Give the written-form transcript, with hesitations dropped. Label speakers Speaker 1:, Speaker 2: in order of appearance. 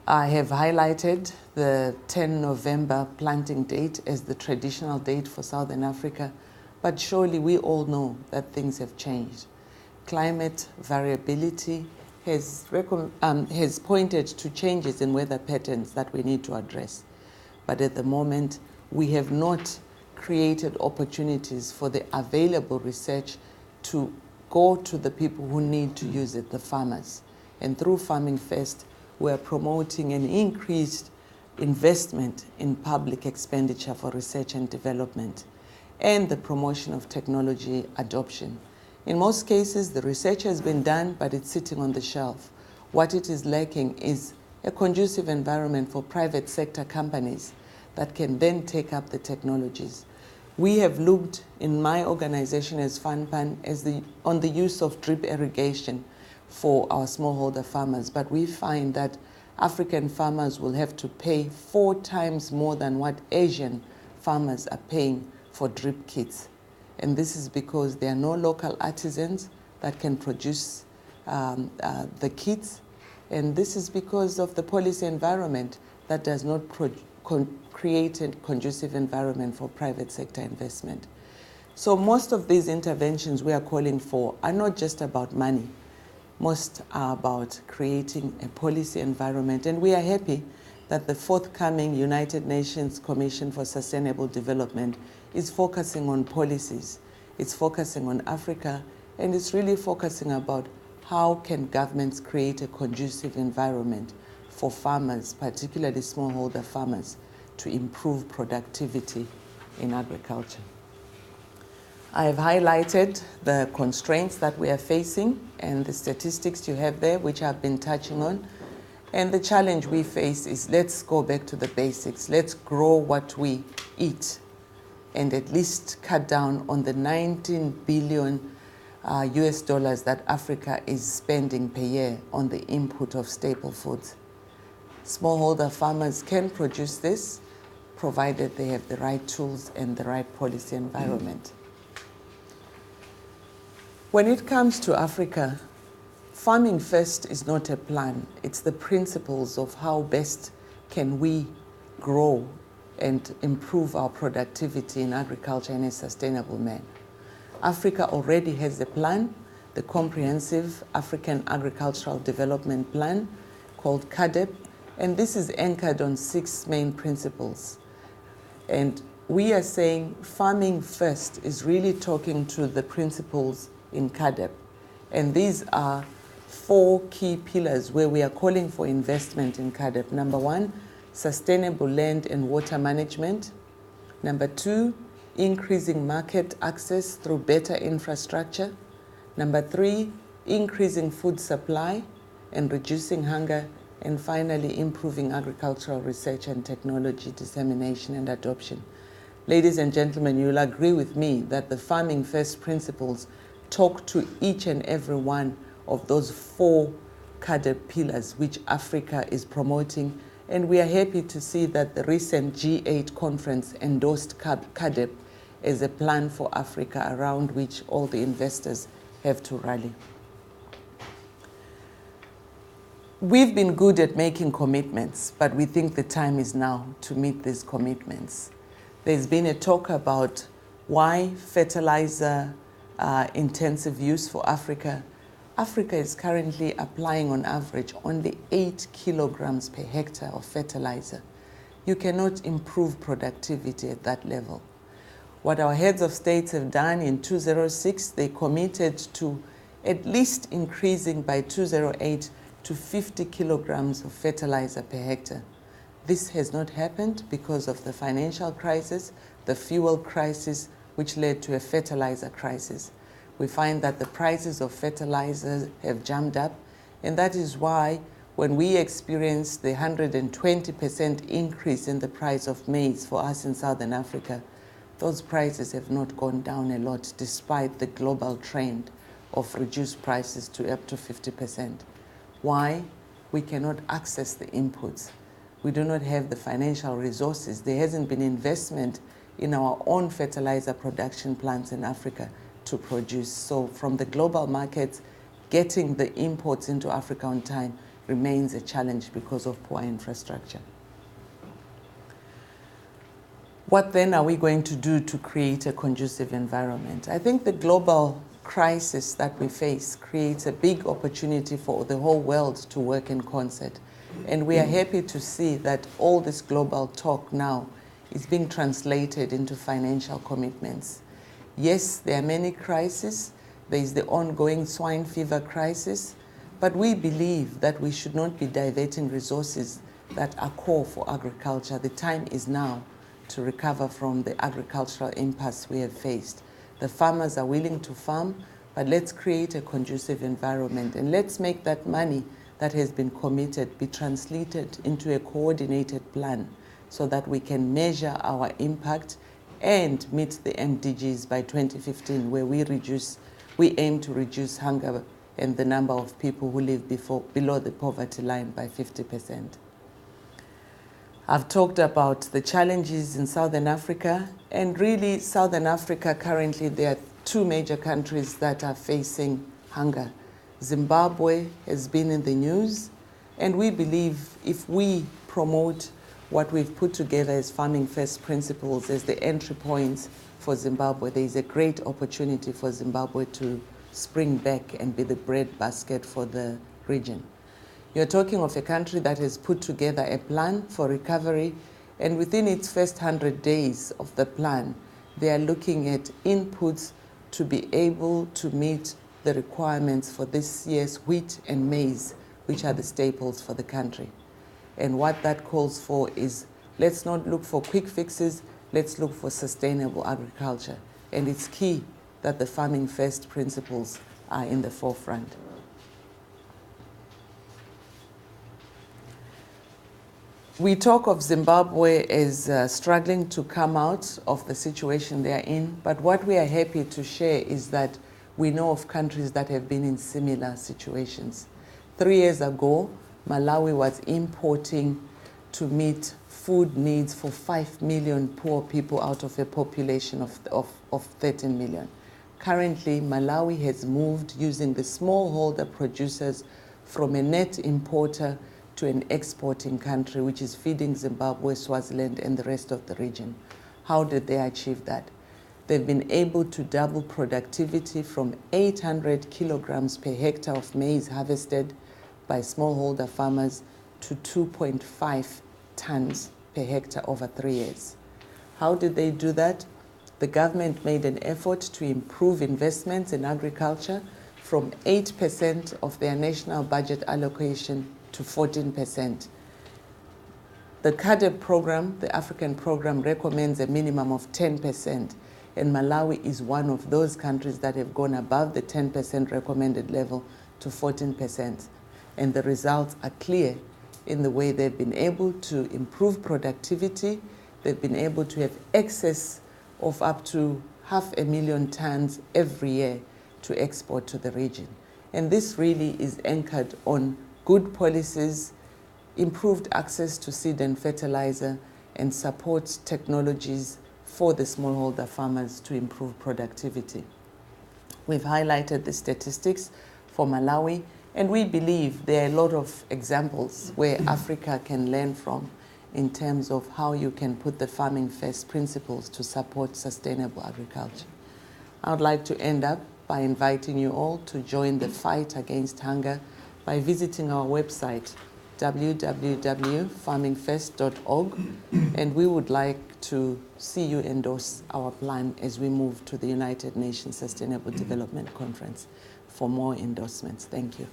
Speaker 1: I have highlighted the 10 November planting date as the traditional date for Southern Africa, but surely we all know that things have changed. Climate variability has pointed to changes in weather patterns that we need to address. But at the moment, we have not created opportunities for the available research to go to the people who need to use it, the farmers. And through Farming First, we are promoting an increased investment in public expenditure for research and development and the promotion of technology adoption. In most cases, the research has been done, but it's sitting on the shelf. What it is lacking is a conducive environment for private sector companies that can then take up the technologies. We have looked in my organization as FANRPAN on the use of drip irrigation for our smallholder farmers, but we find that African farmers will have to pay 4 times more than what Asian farmers are paying for drip kits. And this is because there are no local artisans that can produce the kits. And this is because of the policy environment that does not create a conducive environment for private sector investment. So most of these interventions we are calling for are not just about money. Most are about creating a policy environment. And we are happy that the forthcoming United Nations Commission for Sustainable Development is focusing on policies. It's focusing on Africa, and it's really focusing about how can governments create a conducive environment for farmers, particularly smallholder farmers, to improve productivity in agriculture. I have highlighted the constraints that we are facing and the statistics you have there, which I've been touching on. And the challenge we face is let's go back to the basics. Let's grow what we eat and at least cut down on the 19 billion US dollars that Africa is spending per year on the input of staple foods. Smallholder farmers can produce this, provided they have the right tools and the right policy environment. When it comes to Africa, Farming First is not a plan. It's the principles of how best can we grow and improve our productivity in agriculture in a sustainable manner. Africa already has a plan, the Comprehensive African Agricultural Development Plan, called CAADP, and this is anchored on 6 main principles. And we are saying Farming First is really talking to the principles in CAADP. And these are 4 key pillars where we are calling for investment in CAADP. Number 1, sustainable land and water management. Number 2, increasing market access through better infrastructure. Number 3, increasing food supply and reducing hunger. And finally, improving agricultural research and technology dissemination and adoption. Ladies and gentlemen, you'll agree with me that the Farming First principles talk to each and every one of those 4 CAADP pillars which Africa is promoting. And we are happy to see that the recent G8 conference endorsed CAADP as a plan for Africa around which all the investors have to rally. We've been good at making commitments, but we think the time is now to meet these commitments. There's been a talk about why fertilizer intensive use for Africa. Africa is currently applying on average only 8 kilograms per hectare of fertilizer. You cannot improve productivity at that level. What our heads of states have done in 2006, they committed to at least increasing by 2008 to 50 kilograms of fertilizer per hectare. This has not happened because of the financial crisis, the fuel crisis, which led to a fertilizer crisis. We find that the prices of fertilizers have jumped up, and that is why when we experienced the 120% increase in the price of maize for us in Southern Africa, those prices have not gone down a lot despite the global trend of reduced prices to up to 50%. Why? We cannot access the inputs. We do not have the financial resources. There hasn't been investment in our own fertilizer production plants in Africa to produce. So from the global markets, getting the imports into Africa on time remains a challenge because of poor infrastructure. What then are we going to do to create a conducive environment? I think the global crisis that we face creates a big opportunity for the whole world to work in concert. And we are happy to see that all this global talk now is being translated into financial commitments. Yes, there are many crises. There is the ongoing swine fever crisis, but we believe that we should not be diverting resources that are core for agriculture. The time is now to recover from the agricultural impasse we have faced. The farmers are willing to farm, but let's create a conducive environment, and let's make that money that has been committed be translated into a coordinated plan so that we can measure our impact and meet the MDGs by 2015, where we aim to reduce hunger and the number of people who live below the poverty line by 50%. I've talked about the challenges in Southern Africa, and really Southern Africa currently, there are two major countries that are facing hunger. Zimbabwe has been in the news, and we believe if we promote what we've put together as Farming First principles as the entry points for Zimbabwe, there is a great opportunity for Zimbabwe to spring back and be the breadbasket for the region. You're talking of a country that has put together a plan for recovery, and within its first 100 days of the plan, they are looking at inputs to be able to meet the requirements for this year's wheat and maize, which are the staples for the country. And what that calls for is, let's not look for quick fixes, let's look for sustainable agriculture. And it's key that the Farming First principles are in the forefront. We talk of Zimbabwe as struggling to come out of the situation they are in, but what we are happy to share is that we know of countries that have been in similar situations. 3 years ago, Malawi was importing to meet food needs for 5 million poor people out of a population of 13 million. Currently, Malawi has moved using the smallholder producers from a net importer to an exporting country, which is feeding Zimbabwe, Swaziland, and the rest of the region. How did they achieve that? They've been able to double productivity from 800 kilograms per hectare of maize harvested by smallholder farmers to 2.5 tons per hectare over 3 years. How did they do that? The government made an effort to improve investments in agriculture from 8% of their national budget allocation to 14%. The CADEP program, the African program, recommends a minimum of 10%, and Malawi is one of those countries that have gone above the 10% recommended level to 14%. And the results are clear in the way they've been able to improve productivity. They've been able to have excess of up to 500,000 tons every year to export to the region. And this really is anchored on good policies, improved access to seed and fertilizer, and support technologies for the smallholder farmers to improve productivity. We've highlighted the statistics for Malawi, and we believe there are a lot of examples where Africa can learn from in terms of how you can put the Farming First principles to support sustainable agriculture. I would like to end up by inviting you all to join the fight against hunger by visiting our website, www.farmingfirst.org, and we would like to see you endorse our plan as we move to the United Nations Sustainable Development Conference for more endorsements. Thank you.